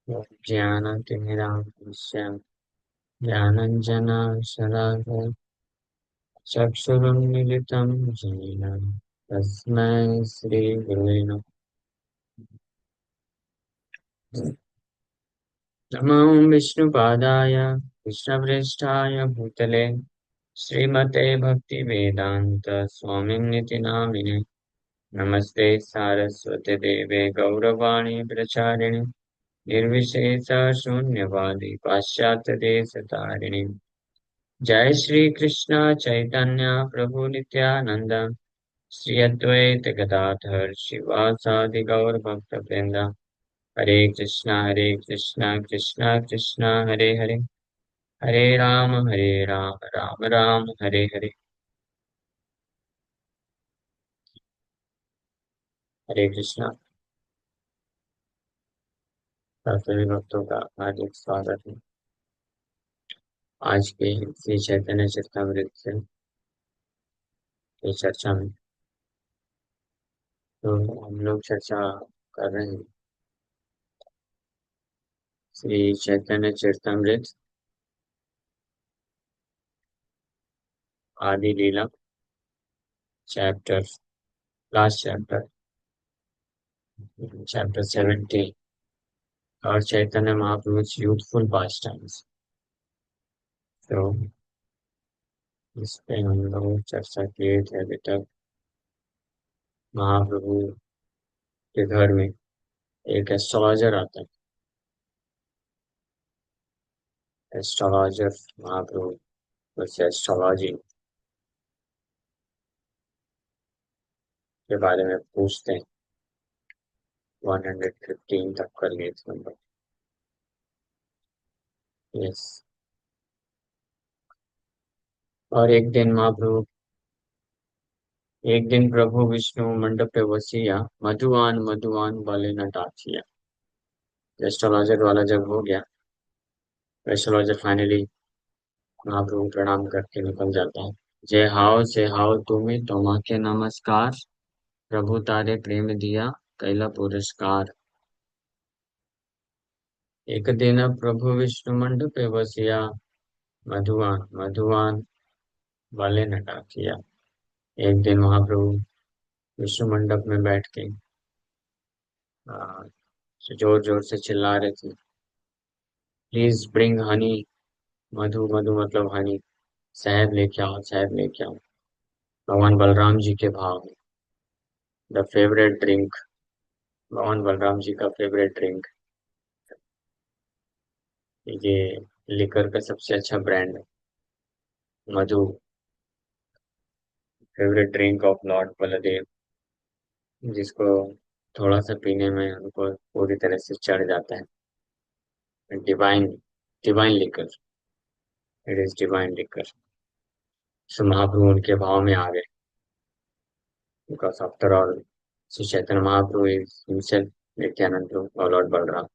ज्ञानतिमिरान्धस्य ज्ञानञ्जनशलाकया चक्षुरुन्मिलितं येन तस्मै श्रीगुरुवे नमः। नमो विष्णुपादाय कृष्णप्रेष्ठाय भूतले श्रीमते भक्तिवेदान्त स्वामिन्निति नामिने नमस्ते सारस्वते देवे गौरवाणी प्रचारिणे निर्विशेष शून्यवादी पाश्चात्य देश तारिणे जय श्री कृष्ण चैतन्य प्रभु नित्यानंद श्री अद्वैत गदाधर शिवासादि गौर भक्त वृंद हरे कृष्णा कृष्णा कृष्णा हरे हरे हरे राम राम हरे हरे। हरे कृष्णा। सभी भक्तों का हार्दिक स्वागत है आज के श्री चैतन्य चरितमृत से की चर्चा में। तो हम लोग चर्चा कर रहे हैं श्री चैतन्य चरितमृत आदि लीला चैप्टर, लास्ट चैप्टर, चैप्टर 70 और चैतन्य महाप्रभु's यूथफुल पास टाइम्स। तो इस पे हम लोग चर्चा किए थे अभी तक। महाप्रभु के घर में एक एस्ट्रोलॉजर आता है। एस्ट्रोलॉजर महाप्रभु उससे एस्ट्रोलॉजी के बारे में पूछते हैं। 115 तक कर लिए थे हम लोग। यस। और एक दिन प्रभु विष्णु मंडप पे वसिया मधुआन मधुआन वाले न डाकिया। एस्ट्रोलॉजर वाला जब हो गया, एस्ट्रोलॉजर फाइनली महाप्रभु प्रणाम करके निकल जाता है। जय हाव तुम्हें तोमा के नमस्कार, प्रभु तारे प्रेम दिया कैला पुरस्कार। एक दिन प्रभु विष्णु मंडप पे बसिया मधुआन मधुआन वाले ने किया। एक दिन महाप्रभु विष्णु मंडप में बैठ के जोर जोर से चिल्ला रहे थे, प्लीज ब्रिंग हनी। मधु मधु मतलब हनी। शहद लेके आओ, शहद लेके आओ। भगवान बलराम जी के भाव में द फेवरेट ड्रिंक, भगवान बलराम जी का फेवरेट ड्रिंक ये लिकर का सबसे अच्छा ब्रांड है मधु। Favourite drink of lord Baldev, जिसको थोड़ा सा पीने में उनको पूरी तरह से चढ़ जाता है। Divine, divine liquor, it is divine liquor. So Mahaprabhu उनके भाव में आ गए, because after all Shri Chaitanya Mahaprabhu is himself Nityananda Prabhu और लॉर्ड बलराम।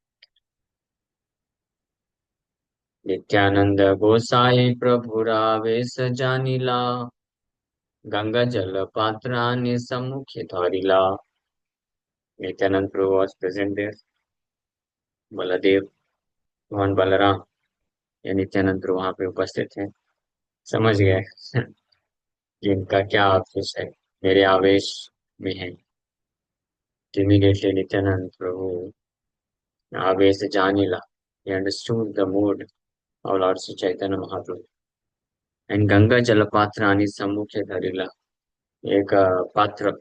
नित्यानंद गोसाई प्रभु रावेश जानिला, गंगा जल पात्रानि सम्मुखे धरिला। नित्यानंद प्रभु was present there। बलदेव, भगवान बलराम या नित्यानंद प्रभु वहां पे उपस्थित थे। समझ गए कि इनका क्या आवेश है, मेरे आवेश में है। इमीडिएटली नित्यानंद प्रभु आवेश जानिला, he understood the mood of Lord Sri Chaitanya Mahaprabhu। And Ganga जल पात्रानि सम्मुखे धरिला, एक पात्र,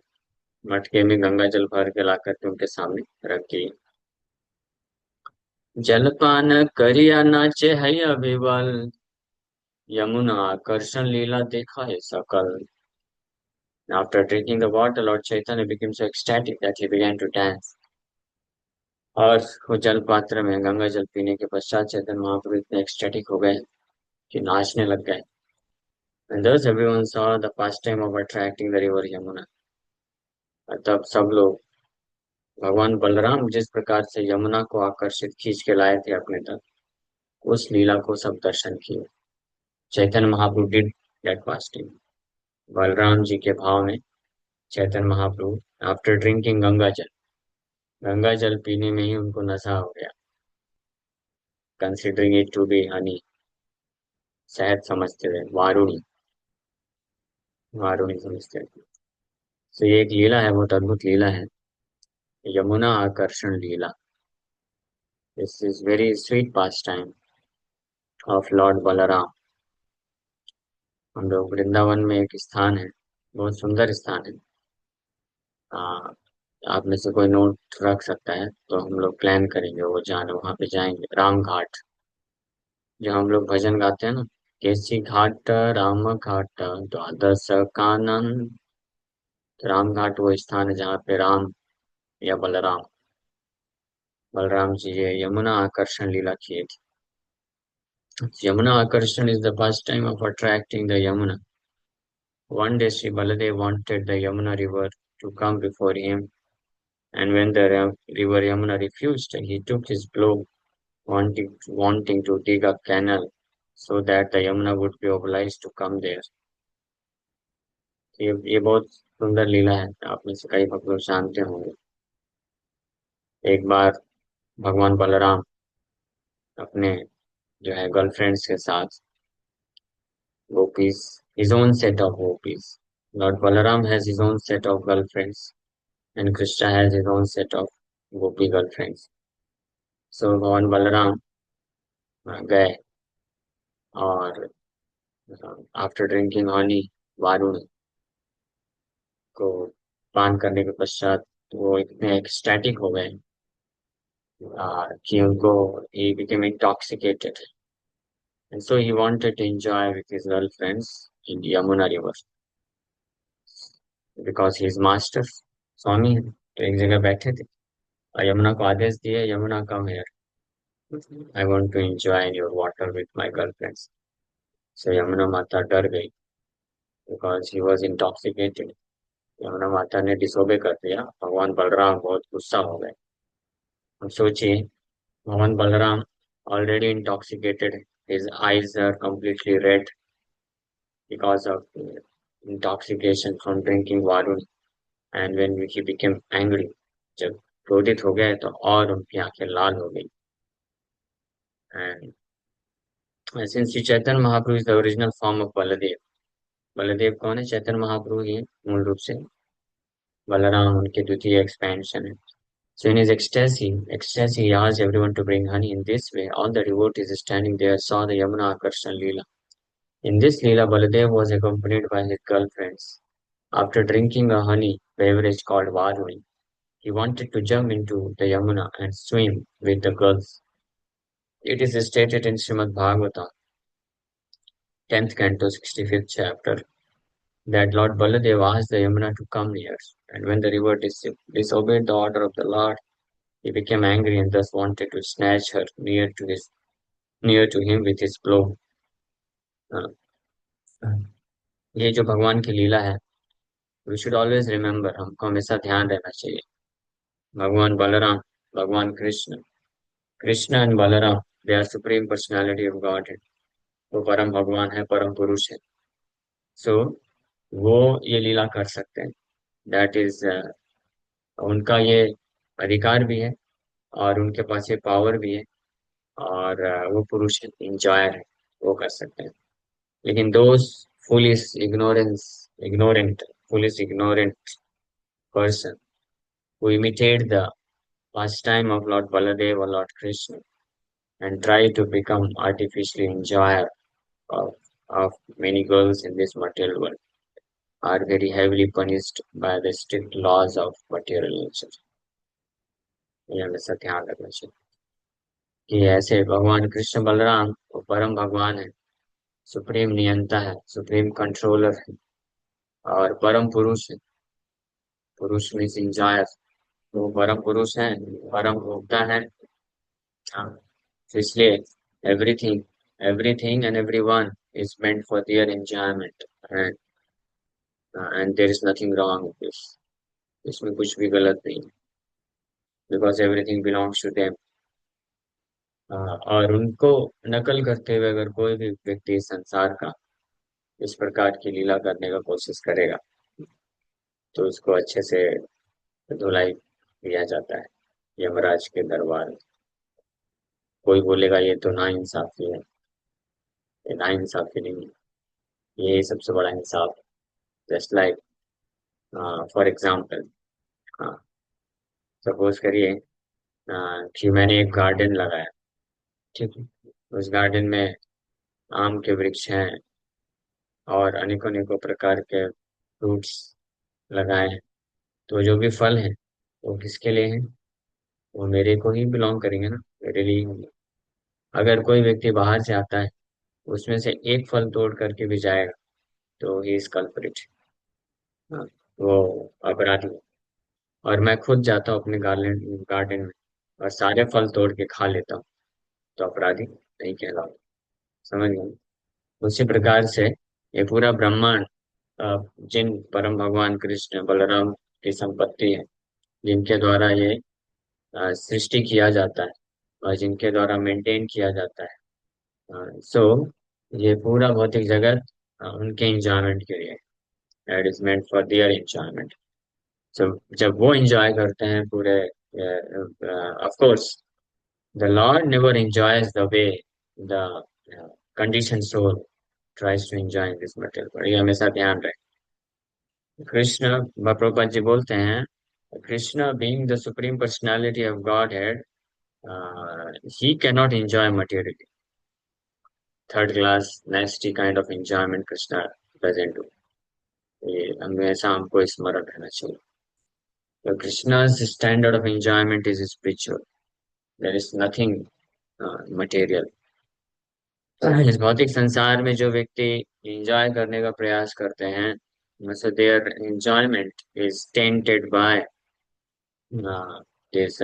मटके में गंगा जल भर के ला करके उनके सामने रख के जलपान करिया नाचे है अभिबल, यमुना आकर्षण लीला देखा है सकल। After drinking the water, Lord Chaitanya became so ecstatic that he began to dance। और वो जल पात्र में गंगा जल पीने के पश्चात चैतन्य महाप्रभु इतने एक्सटेटिक हो गए कि नाचने लग गए। And thus everyone saw the pastime of attracting the river Yamuna। तब सब लोग भगवान बलराम जिस प्रकार से यमुना को आकर्षित खींच के लाए थे अपने तक, उस लीला को सब दर्शन किए। Chaitanya Mahaprabhu did that fasting. Balram ji के भाव में चैतन्य महाप्रभु आफ्टर ड्रिंकिंग गंगा जल, गंगा जल पीने में ही उनको नशा हो गया। Considering it to be honey, शहद समझते हुए, वारुणी, वारुणी समझते हुए। तो ये एक लीला है, बहुत अद्भुत लीला है, यमुना आकर्षण लीला। This is very sweet pastime of lord Balram. हम लोग वृंदावन में एक स्थान है, बहुत सुंदर स्थान है। आ, आप में से कोई नोट रख सकता है तो हम लोग प्लान करेंगे, वो जाने वहां पे जाएंगे, राम घाट, जो हम लोग भजन गाते हैं ना, केसी घाट राम घाट द्वादश कानन। तो राम घाट वो स्थान है जहाँ पे राम या बलराम, बलराम जी ये यमुना आकर्षण लीला किए थे। यमुना आकर्षण is the pastime of attracting the Yamuna. One day Sri Baladev wanted the Yamuna river to come before him, and when the river Yamuna refused, he took his plow, wanting to dig a canal so that the Yamuna would be obliged to come there. ये बहुत सुंदर लीला है, आप में से कई भक्त लोग जानते होंगे। एक बार भगवान बलराम अपने जो है गर्लफ्रेंड्स के साथ, gopis, his own set of gopis. Lord Balaram has his own set of girlfriends, and Krishna has his own set of gopi girlfriends. So भगवान बलराम गए और आफ्टर ड्रिंकिंग हनी, वारुण को पान करने के पश्चात वो इतने एक्सटैटिक हो गए कि उनको he became intoxicated, and so he wanted to enjoy with his girlfriends in Yamuna river because he is master स्वामी है, तो एक जगह बैठे थे और यमुना को आदेश दिए, Yamuna come here, I want to enjoy in your water with my girlfriends. So Yamuna माता डर गई because he was intoxicated. Yamuna माता ने डिसोबे कर दिया, भगवान बलराम बहुत गुस्सा हो गए। अब सोचिए, भगवान Balram already intoxicated, his eyes are completely red because of intoxication from drinking varun, and when he became angry, जब क्रोधित हो गए तो और उनकी आंखें लाल हो गई। And since Shri Chaitanya Mahaprabhu is the original form of Baldev, Baldev कौन है? चैतन्य महाप्रभु ही है मूल रूप से, बलराम उनके द्वितीय एक्सपेंशन है। So in his ecstasy, he asked everyone to bring honey. In this way, all the devotees standing there saw the Yamuna Akarshan Leela. In this Leela, Baladev was accompanied by his girlfriends. After drinking a honey beverage called Varuni, he wanted to jump into the Yamuna and swim with the girls. It is stated in Srimad Bhagavatam, 10th canto, 65th chapter, that Lord Baladev asked the Yamuna to come near, and when the river disobeyed the order of the Lord, he became angry and thus wanted to snatch her near to him with his plow. ये जो भगवान की लीला है, we should always remember, हमको हमेशा ध्यान रहना चाहिए। भगवान बलराम, भगवान Krishna, Krishna and Balram, they are supreme personality of God है, वो परम भगवान है, परम पुरुष है। सो वो ये लीला कर सकते हैं, दैट इज उनका ये अधिकार भी है और उनके पास ये पावर भी है, और वो पुरुष इंजॉयर है, वो कर सकते हैं। लेकिन those foolish ignorance ignorant foolish ignorant person who imitate the pastime of Lord Baladev or Lord Krishna and try to become artificially enjoyer of, of many girls in this material world are very heavily punished by the strict laws of material nature। ये हमेशा ध्यान रखना चाहिए कि ऐसे भगवान कृष्ण बलराम वो परम भगवान है, सुप्रीम नियंता है, सुप्रीम कंट्रोलर है और परम पुरुष है। पुरुष मीन्स इंजॉयर, वो परम पुरुष है, परम भोक्ता है। हाँ, तो इसलिए everything everything and everyone is meant for their enjoyment, and there is nothing wrong with this, इसमें कुछ भी गलत नहीं, because everything belongs to them. और उनको नकल करते हुए अगर कोई भी व्यक्ति इस संसार का इस प्रकार की लीला करने का कोशिश करेगा तो उसको अच्छे से धुलाई दिया जाता है यमराज के दरबार में। कोई बोलेगा ये तो ना इंसाफी है। ये ना इंसाफी नहीं है, ये सबसे बड़ा इंसाफ। Just like, for example, suppose करिए कि मैंने एक गार्डन लगाया। ठीक है। उस गार्डन में आम के वृक्ष हैं और अनेकों अनेकों प्रकार के फ्रूट्स लगाए हैं। तो जो भी फल हैं वो किसके लिए हैं? वो मेरे को ही बिलोंग करेंगे ना, मेरे लिए ही होंगे। अगर कोई व्यक्ति बाहर से आता है, उसमें से एक फल तोड़ करके भी जाएगा, तो ही इज कल्प्रिट। वो अपराधी है। और मैं खुद जाता हूँ अपने गार्डन गार्डन में और सारे फल तोड़ के खा लेता हूँ, तो अपराधी नहीं कहलाऊंगा। समझ गए? उसी प्रकार से ये पूरा ब्रह्मांड जिन परम भगवान कृष्ण बलराम की संपत्ति है, जिनके द्वारा ये सृष्टि किया जाता है और जिनके द्वारा मेंटेन किया जाता है। सो ये पूरा भौतिक जगत उनके इंजॉयमेंट के लिए, it is meant for their enjoyment. जब जब वो इंजॉय करते हैं पूरे, of course the Lord never enjoys the way the condition soul tries to enjoy this material, पर ये हमेशा ध्यान रहे। कृष्ण, प्रभुपाद जी बोलते हैं, Krishna being the supreme personality of God head, he cannot enjoy materially. Third class, nasty kind of enjoyment Krishna doesn't do. ये हमेशा हमको स्मरण रहना चाहिए। So Krishna's standard of enjoyment is spiritual. There is nothing material. इस भौतिक संसार में जो व्यक्ति एंजॉय करने का प्रयास करते हैं, so their enjoyment is tainted by this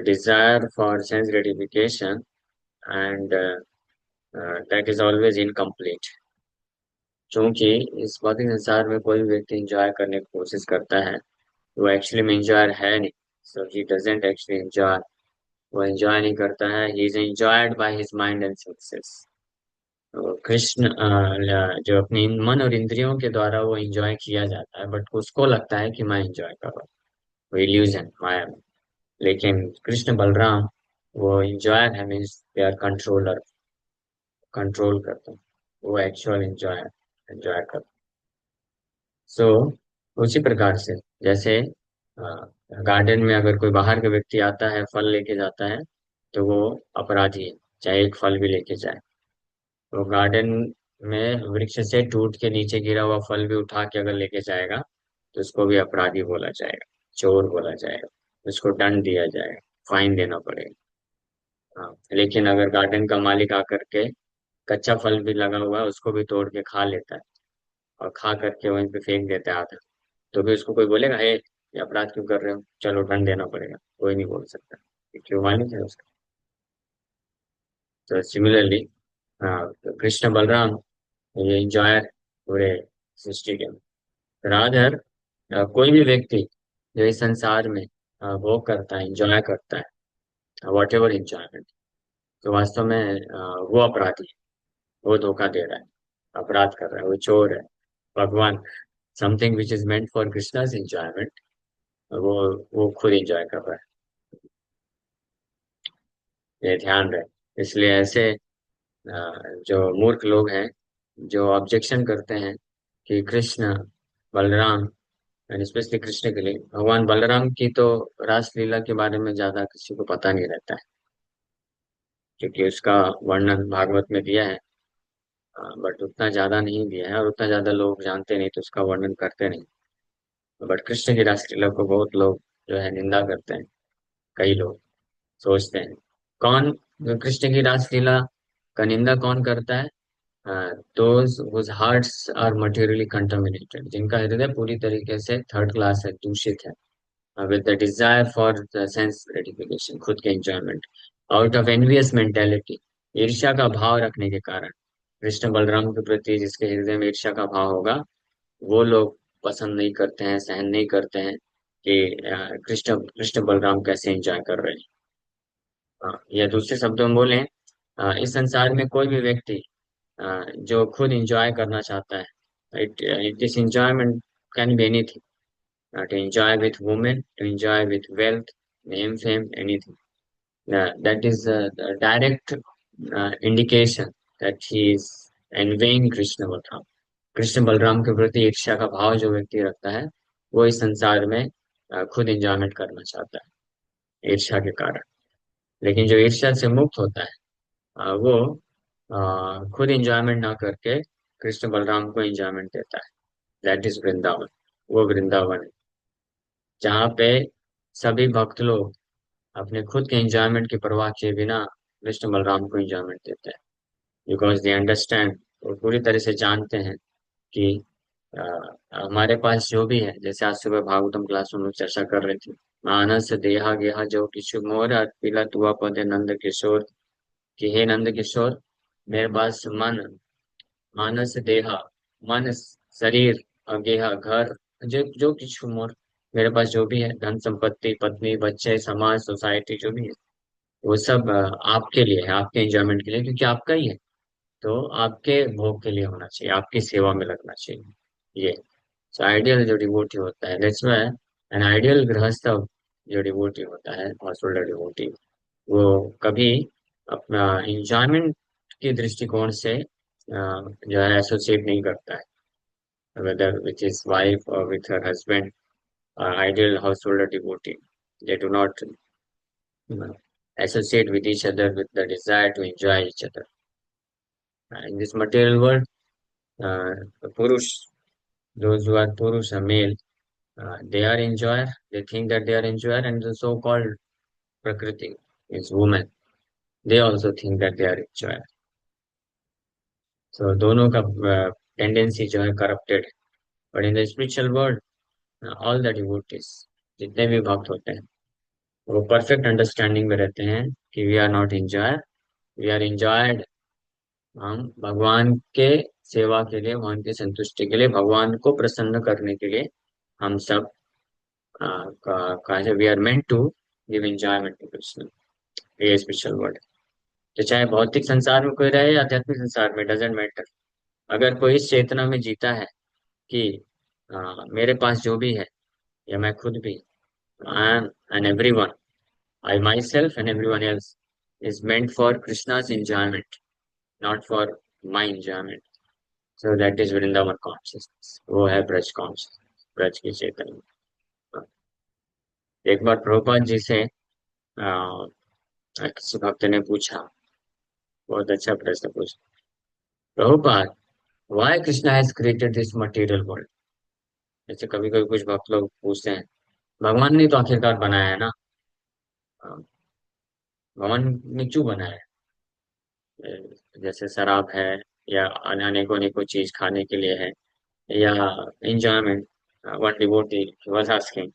desire for sense gratification, and that is always incomplete. क्योंकि इस भौतिक संसार में कोई भी व्यक्ति एंजॉय करने की कोशिश करता है, वो एक्चुअली में एंजॉयर है नहीं। सो ही डजंट एक्चुअली एंजॉय। वो एंजॉय नहीं करता है, he is enjoyed by his mind and senses. तो कृष्ण जो अपने मन और इंद्रियों के द्वारा वो एंजॉय किया जाता है, बट उसको लगता है कि मैं एंजॉय कर रहा हूँ, वो इल्यूजन माया में। लेकिन कृष्ण बलराम वो एंजॉयर है, means they are controller, control करते हैं। वो एक्चुअल एंजॉयर एंजॉय करते हैं। सो उसी प्रकार से, जैसे गार्डन में अगर कोई बाहर का व्यक्ति आता है, फल लेके जाता है, तो वो अपराधी है, चाहे एक फल भी लेके जाए। तो गार्डन में वृक्ष से टूट के नीचे गिरा हुआ फल भी उठा के अगर लेके जाएगा, तो उसको भी अपराधी बोला जाएगा, चोर बोला जाएगा, उसको दंड दिया जाएगा, फाइन देना पड़ेगा। हाँ, लेकिन अगर गार्डन का मालिक आकर के कच्चा फल भी लगा हुआ है उसको भी तोड़ के खा लेता है और खा करके वहीं पे फेंक देता है आधा, तो भी उसको कोई बोलेगा, हे ये अपराध क्यों कर रहे हो, चलो दंड देना पड़ेगा? कोई नहीं बोल सकता, क्यों? मालिक है उसका। तो सिमिलरली, हाँ, तो कृष्ण बलराम ये इंजॉयर पूरे सृष्टि के। राधर, कोई भी व्यक्ति जो इस संसार में वो करता है, इंजॉय करता है, वॉट एवर इंजॉयमेंट, तो वास्तव में वो अपराधी है, वो धोखा दे रहा है, अपराध कर रहा है, वो चोर है। भगवान, something which is meant for Krishna's enjoyment, वो वो खुद इंजॉय कर रहा है, ये ध्यान रहे। इसलिए ऐसे जो मूर्ख लोग हैं, जो ऑब्जेक्शन करते हैं कि कृष्ण बलराम, एंड स्पेशली कृष्ण के लिए, भगवान बलराम की तो रासलीला के बारे में ज्यादा किसी को पता नहीं रहता है, क्योंकि उसका वर्णन भागवत में दिया है, बट उतना ज्यादा नहीं दिया है और उतना ज्यादा लोग जानते नहीं, तो उसका वर्णन करते नहीं। बट कृष्ण की रासलीला को बहुत लोग जो है निंदा करते हैं। कई लोग सोचते हैं, कौन कृष्ण की रासलीला का निंदा कौन करता है? Those whose hearts are materially contaminated, जिनका हृदय पूरी तरीके से थर्ड क्लास है, दूषित है, with the desire for the sense gratification, खुद के enjoyment, out of envious mentality, ईर्ष्या का भाव रखने के कारण। कृष्ण बलराम के प्रति जिसके हृदय में ईर्ष्या का भाव होगा, वो लोग पसंद नहीं करते हैं, सहन नहीं करते हैं कि कृष्ण कृष्ण बलराम कैसे एंजॉय कर रहे हैं। या दूसरे शब्दों में बोले, इस संसार में कोई भी व्यक्ति जो खुद इंजॉय करना चाहता है, it this enjoyment can be anything, to enjoy with women, to enjoy with wealth, name, fame, anything. that is a direct indication that he is envying Krishna Balram. Krishna Balram के प्रति ईर्ष्या का भाव जो व्यक्ति रखता है वो इस संसार में खुद एंजॉयमेंट करना चाहता है ईर्ष्या के कारण। लेकिन जो ईर्ष्या से मुक्त होता है वो खुद एंजॉयमेंट ना करके कृष्ण बलराम को एंजॉयमेंट देता है। That is Vrindavan. वो वृंदावन है जहाँ पे सभी भक्त लोग अपने खुद के एंजॉयमेंट की परवाह किए बिना कृष्ण बलराम को एंजॉयमेंट देते हैं। बिकॉज दे अंडरस्टैंड, वो पूरी तरह से जानते हैं कि अ, हमारे पास जो भी है, जैसे आज सुबह भागवतम क्लास में हम लोग चर्चा कर रहे थे, मानस देहा गेहा जो किछु मोर पीला तुआ पदे नंद किशोर, कि हे नंद किशोर मेरे पास मन, मानस देहा, मन, शरीर, और गेहा घर, जो जो किछु मोर, मेरे पास जो भी है, धन संपत्ति पत्नी बच्चे समाज सोसाइटी जो भी है, वो सब आपके लिए है, आपके एंजॉयमेंट के लिए, क्योंकि आपका ही है। तो आपके भोग के लिए होना चाहिए, आपकी सेवा में लगना चाहिए। ये तो आइडियल जो डिवोटी होता है, दैट्स व्हाई एन आइडियल गृहस्थ जो डिवोटी होता है, हॉस्पिटल डिवोटी, वो कभी अपना इंजॉयमेंट के दृष्टिकोण से जो है एसोसिएट नहीं करता है, वेदर विथ हिज वाइफ और with her husband. Ideal householder devotee, they do not associate with each other with the desire to enjoy each other. In this material world, Purush, those who are Purush, are male, they are enjoyer, they think that they are enjoyer, and the so-called Prakriti is woman, they also think that they are enjoyer. So दोनों का tendency जो है corrupted है। But in the spiritual world all the devotees, जितने भी भक्त होते हैं, वो परफेक्ट अंडरस्टैंडिंग में रहते हैं कि we are not enjoyer, we are enjoyed। हम भगवान के सेवा के लिए, भगवान की संतुष्टि के लिए, भगवान को प्रसन्न करने के लिए हम सब we are meant to give enjoyment to Krishna. ये स्पिरिचुअल वर्ल्ड। तो चाहे भौतिक संसार में कोई रहे या आध्यात्मिक संसार में, डजेंट मैटर। अगर कोई इस चेतना में जीता है कि मेरे पास जो भी है, या मैं खुद भी, I am and every one, I my self and every one else is meant for Krishna's enjoyment, not for my enjoyment. So that is Vrindavan consciousness, वो है ब्रज कॉन्शियसनेस, ब्रज की चेतना। एक बार प्रभुपाद जी से किसी भक्त ने पूछा, बहुत अच्छा प्रश्न पूछा, Prabhupada why Krishna has created this material world. जैसे कभी कभी कुछ भक्त लोग पूछते हैं, भगवान ने तो आखिरकार बनाया है ना, अ, भगवान ने क्यों बनाया है? जैसे शराब है, या अनेकों अनेकों चीज खाने के लिए है, या enjoyment. One devotee was asking,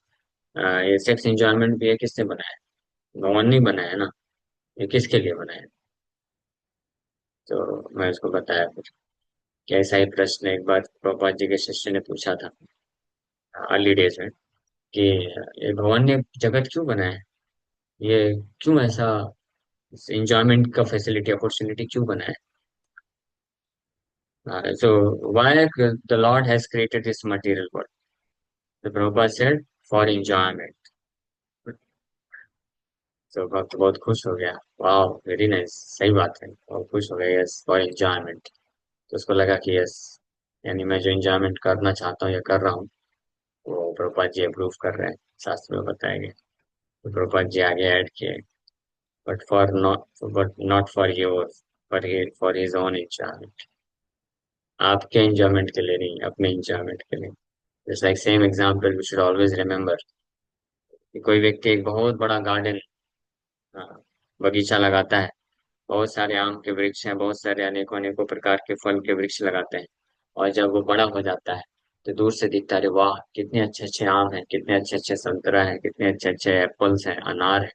ये सेक्स इंजॉयमेंट भी है, किसने बनाया है? भगवान ने बनाया है ना, ये किसके लिए बनाया है? तो मैं उसको बताया फिर कि ऐसा ही प्रश्न एक बार प्रभुपाद जी के शिष्य ने पूछा था अर्ली डेज में, कि ये भगवान ने जगत क्यों बनाया है, ये क्यों ऐसा इंजॉयमेंट का फैसिलिटी अपॉर्चुनिटी क्यों बनाया है? So why the Lord has created this material world? The Prabhupada said for enjoyment. तो भक्त बहुत खुश हो गया, वाह वेरी नाइस, सही बात है, और खुश हो गया, यस फॉर एंजॉयमेंट। तो उसको लगा कि यस, यानी मैं जो एंजॉयमेंट करना चाहता हूँ या कर रहा हूँ, वो प्रभुपाद जी अप्रूव कर रहे हैं, शास्त्र में बताया गया। तो प्रभुपाद जी आगे ऐड किए, but for not, but not for your, पर फॉर हिज ओन एंजॉयमेंट। आपके एंजॉयमेंट के लिए नहीं, अपने एंजॉयमेंट के लिए। Just like same example we should always remember, कि कोई व्यक्ति एक बहुत बड़ा गार्डन, बगीचा लगाता है, बहुत सारे आम के वृक्ष हैं, बहुत सारे अनेकों अनेकों प्रकार के फल के वृक्ष लगाते हैं, और जब वो बड़ा हो जाता है तो दूर से दिखता है, अरे वाह कितने अच्छे अच्छे आम हैं, कितने अच्छे अच्छे संतरा हैं, कितने अच्छे अच्छे एप्पल्स हैं, अनार है।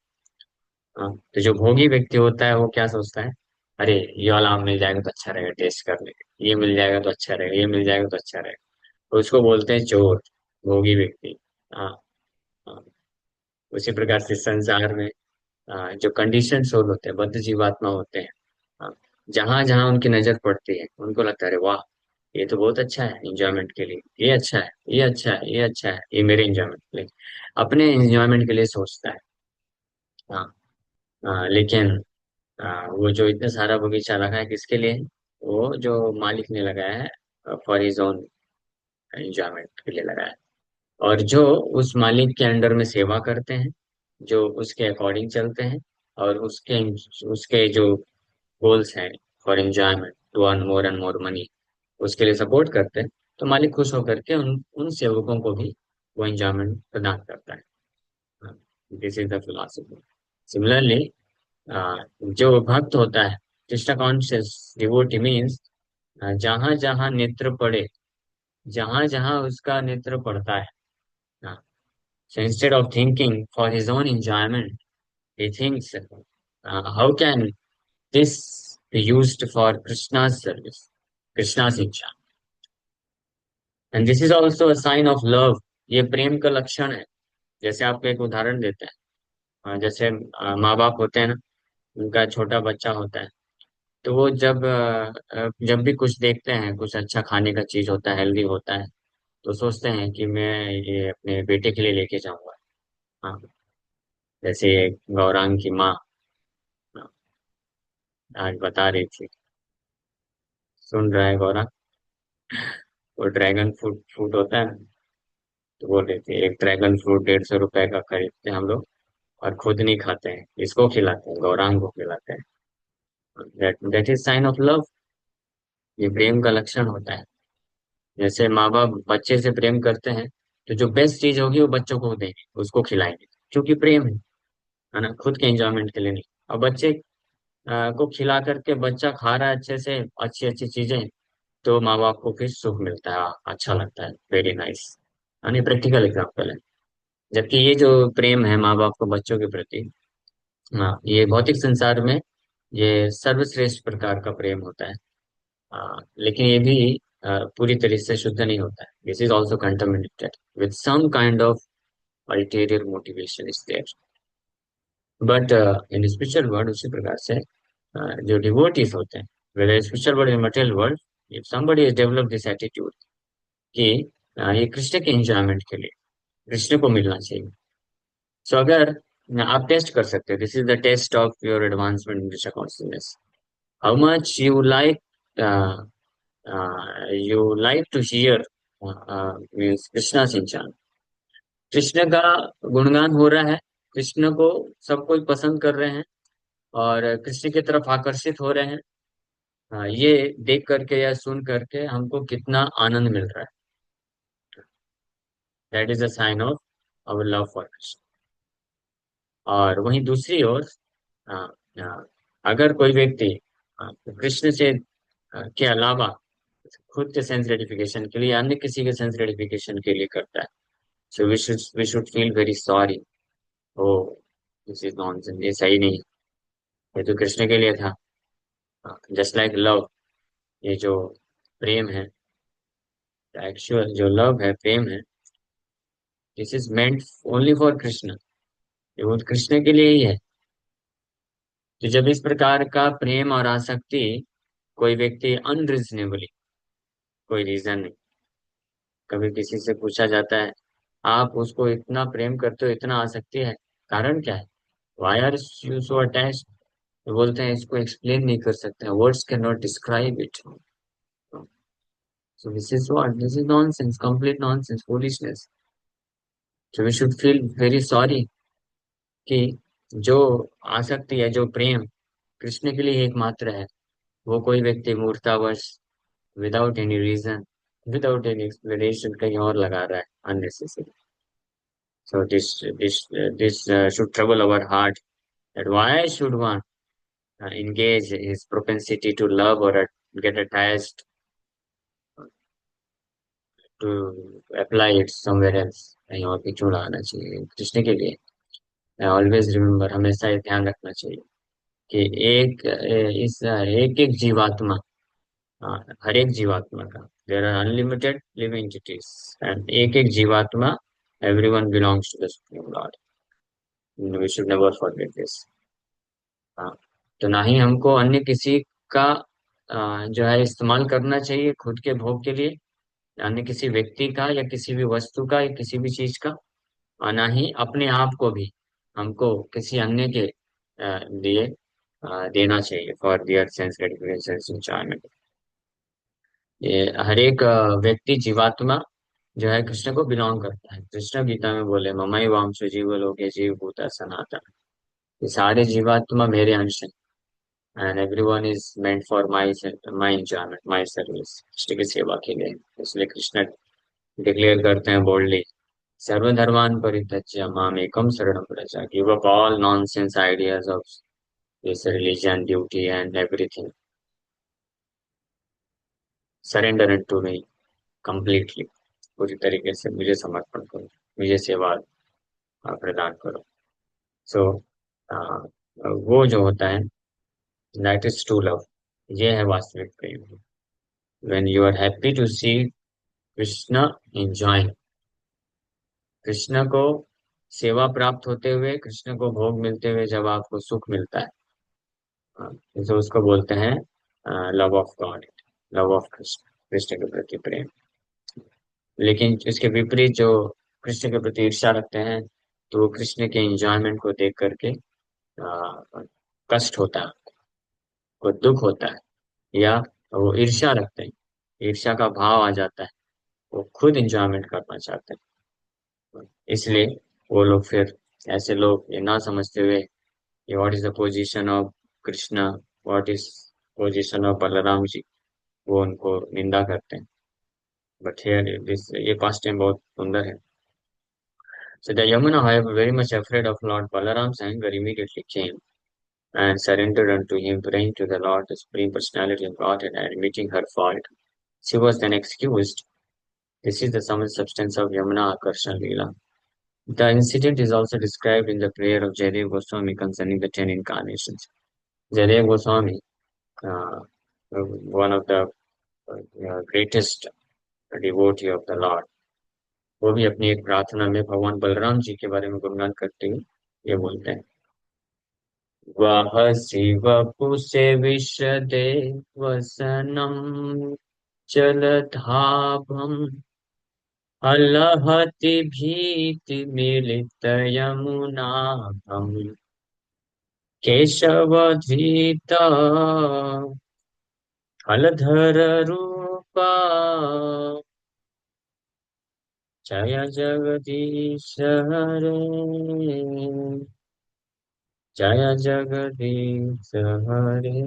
हाँ, तो जो भोगी व्यक्ति होता है वो क्या सोचता है, अरे ये वाला आम मिल जाएगा तो अच्छा रहेगा टेस्ट करने के, ये मिल जाएगा तो अच्छा रहेगा, ये मिल जाएगा तो अच्छा रहेगा। तो उसको बोलते हैं चोर, भोगी व्यक्ति। हाँ। हाँ। उसी प्रकार से संसार में जो कंडीशन सोल होते हैं, बद्ध जीवात्मा होते हैं, हाँ, जहां जहां उनकी नजर पड़ती है उनको लगता है, अरे वाह ये तो बहुत अच्छा है इंजॉयमेंट के लिए, ये अच्छा है, ये अच्छा है, ये अच्छा है, ये मेरे इंजॉयमेंट के लिए, अपने इंजॉयमेंट के लिए सोचता है। हाँ। लेकिन वो जो इतना सारा बगीचा लगा है किसके लिए? वो जो मालिक ने लगाया है फॉर हिज ओन एंजॉयमेंट के लिए लगाया है। और जो उस मालिक के अंडर में सेवा करते हैं, जो उसके अकॉर्डिंग चलते हैं, और उसके उसके जो गोल्स हैं for enjoyment to earn more and more money, उसके लिए सपोर्ट करते हैं, तो मालिक खुश होकर के उन उन सेवकों को भी वो एंजॉयमेंट प्रदान करता है। This is the philosophy. Similarly, जो भक्त होता है, कृष्ण कॉन्शियस डिवोटी मीन्स, जहां जहां नेत्र पड़े, जहां जहां उसका नेत्र पड़ता है, so instead of thinking for his own enjoyment, he thinks, how can this be used for Krishna's service, Krishna's enjoyment? And this is also a sign of love. ये प्रेम का लक्षण है। जैसे आपको एक उदाहरण देते हैं, जैसे माँ बाप होते हैं ना, उनका छोटा बच्चा होता है, तो वो जब भी कुछ देखते हैं, कुछ अच्छा खाने का चीज होता है, हेल्दी होता है, तो सोचते हैं कि मैं ये अपने बेटे के लिए लेके जाऊंगा। हाँ, जैसे गौरांग की माँ आज बता रही थी। सुन रहा है गौरव? वो ड्रैगन फ्रूट फ्रूट होता है ना, तो बोल रही थी एक ड्रैगन फ्रूट 150 रुपए का खरीदते हैं हम लोग, और खुद नहीं खाते हैं, इसको खिलाते हैं, गौरांग को खिलाते हैं। That is sine of love. ये प्रेम का लक्षण होता है। जैसे माँ बाप बच्चे से प्रेम करते हैं, तो जो बेस्ट चीज होगी वो बच्चों को देंगे, उसको खिलाएंगे, क्योंकि प्रेम है ना, खुद के एंजॉयमेंट के लिए नहीं। और बच्चे को खिला करके बच्चा खा रहा है अच्छे से, अच्छी अच्छी चीजें, तो माँ बाप को फिर सुख मिलता है, अच्छा लगता है, वेरी नाइस। यानी प्रैक्टिकल एग्जाम्पल है। जबकि ये जो प्रेम है माँ बाप को बच्चों के प्रति, हाँ, ये भौतिक संसार में ये सर्वश्रेष्ठ प्रकार का प्रेम होता है। लेकिन ये भी पूरी तरह से शुद्ध नहीं होता है। This is also contaminated with some kind of ulterior motivation is there. But in spiritual world उसी प्रकार से जो डिवोटीज होते हैं, whether spiritual world or material world, if somebody has developed this attitude कि ये कृष्ण के एंजॉयमेंट के लिए, कृष्ण को मिलना चाहिए। सो अगर आप टेस्ट कर सकते हैं, this is the test of your advancement in Krishna consciousness, how much you like to hear means Krishna सिंचन, कृष्ण का गुणगान हो रहा है, कृष्ण को सब कोई पसंद कर रहे हैं, और कृष्ण की तरफ आकर्षित हो रहे हैं। ये देख करके या सुन करके हमको कितना आनंद मिल रहा है। That is a sign of our love for Krishna. और वहीं दूसरी ओर, अ, अ, अगर कोई व्यक्ति कृष्ण से के अलावा खुद के सेंस ग्रेटिफिकेशन के लिए, अन्य किसी के सेंस ग्रेटिफिकेशन के लिए करता है, so we should feel very sorry. Oh, this is nonsense, ये सही नहीं है, ये तो कृष्ण के लिए था। जस्ट लाइक लव, ये जो प्रेम है, एक्चुअल जो लव है, प्रेम है, this is meant only for Krishna, ये वो कृष्ण के लिए ही है। तो जब इस प्रकार का प्रेम और आसक्ति कोई व्यक्ति अनरीजनेबली, कोई रीजन नहीं, कभी किसी से पूछा जाता है, आप उसको इतना प्रेम करते हो, इतना आसक्ति है, कारण क्या है, why are you so attached? तो बोलते हैं इसको एक्सप्लेन नहीं कर सकते, words can not describe it. So this is what, this is nonsense, complete nonsense, foolishness. So we should feel very sorry कि जो आसक्ति है, जो प्रेम कृष्ण के लिए एकमात्र है, वो कोई व्यक्ति मूर्तावश, without any reason, without any explanation कहीं और लगा रहा है unnecessary. So this should trouble our heart, that why should one engage his propensity to love or get attached to apply it somewhere else, कहीं और भी क्यों लगाना चाहिए कृष्ण के लिए? ऑलवेज रिमेम्बर, हमेशा ये ध्यान रखना चाहिए कि इस एक एक जीवात्मा, हर एक जीवात्मा का, there are unlimited living entities, and एक एक जीवात्मा, everyone belongs to the supreme lord. We should never forget this. हाँ, तो ना ही हमको अन्य किसी का जो है इस्तेमाल करना चाहिए खुद के भोग के लिए, अन्य किसी व्यक्ति का या किसी भी वस्तु का या किसी भी चीज का, और ना ही अपने आप को भी हमको किसी अन्य के दिए देना चाहिए for their sense gratification enjoyment. ये हर एक व्यक्ति जीवात्मा जो है कृष्ण को बिलोंग करता है। कृष्ण गीता में बोले ममई वांशो जीव लोके जीव भूता सनातन। ये सारे जीवात्मा मेरे अंश हैं and everyone is meant for my enjoyment my service, Krishna की सेवा के लिए। इसलिए कृष्ण डिक्लेयर करते हैं बोल्डली, सर्वधर्मान् परित्यज्य माम एकम शरणं व्रज, give up all nonsense ideas of this religion duty and everything, surrender to me completely. पूरी तरीके से मुझे समर्पण करो, मुझे सेवा प्रदान करो। सो वो जो होता है दैट इज ट्रू लव। ये है वास्तविक प्रेम। When you are happy to see Krishna enjoying, Krishna को सेवा प्राप्त होते हुए, कृष्ण को भोग मिलते हुए जब आपको सुख मिलता है, तो उसको बोलते हैं love of God, love of Krishna, Krishna के प्रति प्रेम। लेकिन इसके विपरीत जो कृष्ण के प्रति ईर्ष्या रखते हैं, तो वो कृष्ण के एंजॉयमेंट को देख करके कष्ट होता है, को दुख होता है, या वो ईर्ष्या रखते हैं, ईर्ष्या का भाव आ जाता है, वो खुद एंजॉयमेंट करना चाहते हैं। इसलिए वो लोग फिर, ऐसे लोग ये ना समझते हुए what is the position of Krishna, what is position of Balram ji, वो उनको निंदा करते हैं। बट हियर दिस, ये पास्ट टाइम बहुत सुंदर है। So the Yamuna, however, very much afraid of Lord Balaram's anger, immediately came and surrendered unto him, praying to the Lord, the Supreme Personality of Godhead, and admitting her fault. She was then excused. This is the sum and substance of Yamuna Akarshan Leela. The incident is also described in the prayer of Jayadev Goswami concerning the 10 incarnations. Jayadev Goswami, uh, one of the greatest devotee of the Lord, वो भी अपनी एक प्रार्थना में भगवान बलराम जी के बारे में गुणगान करते हुए ये बोलते हैं, वह शिव पुषे विशदे वसनम जलधाभम अलहति भीति मिलित यमुनाभम केशवधृत फलधर रूपा जय जगदीश हरे, जय जगदीश हरे,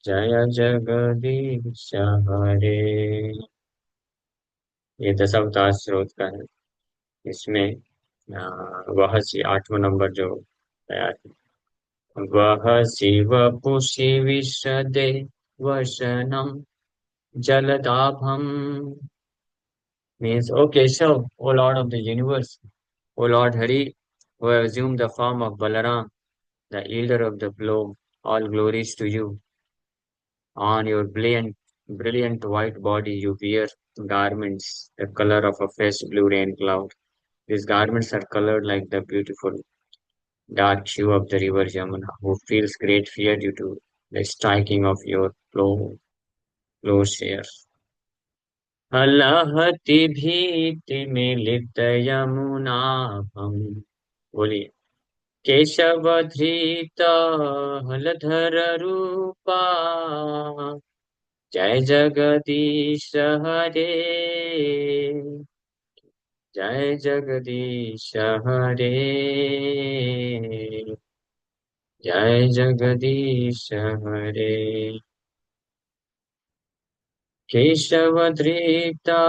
जय जगदीश हरे। ये दशावतार स्रोत का है। इसमें वह 8वां नंबर जो तैयार है, वह Shiv पुषि विशदे वसनम जलदाभम, means, O Keshav, O Lord of the universe, O Lord Hari, who have assumed the form of Balaram, the elder of the globe, all glories to you. On your brilliant white body you wear garments, the color of a fresh blue rain cloud. These garments are colored like the beautiful dark hue of the river Yamuna, who feels great fear due to the striking of your plowshares. अलहति भीति मिलित यमुनाभम, बोलिए, केशवधृत हलधर रूपा, जय जगदीश हरे, जय जगदीश हरे, जय जगदीश हरे। केशवधृता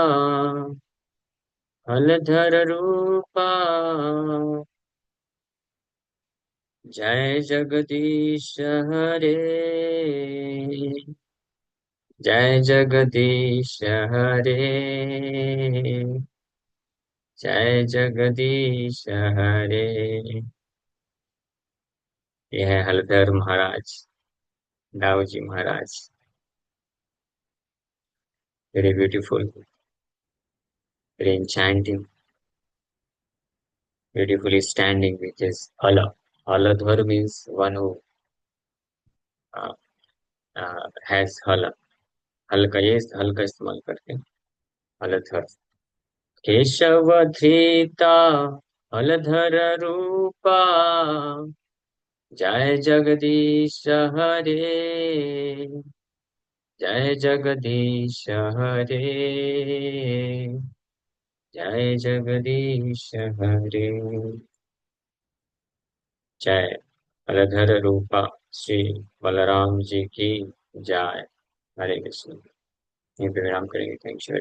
हलधर रूपा, जय जगदीश हरे, जय जगदीश हरे, जय जगदीश हरे। यह है Haldhar Maharaj, Dau ji Maharaj. Very beautiful, very enchanting, beautifully standing with his hala. Haladhar means one who uh, has hala. हल का, ये हल का इस्तेमाल करते हैं, हलधर। केशव धृता हलधर रूपा जय जगदीश हरे, जय जगदीश हरे, जय जगदीश हरे। जय हलधर रूपा श्री बलराम जी की जय। हरे कृष्ण। यहीं पे विराम करेंगे। Thank you.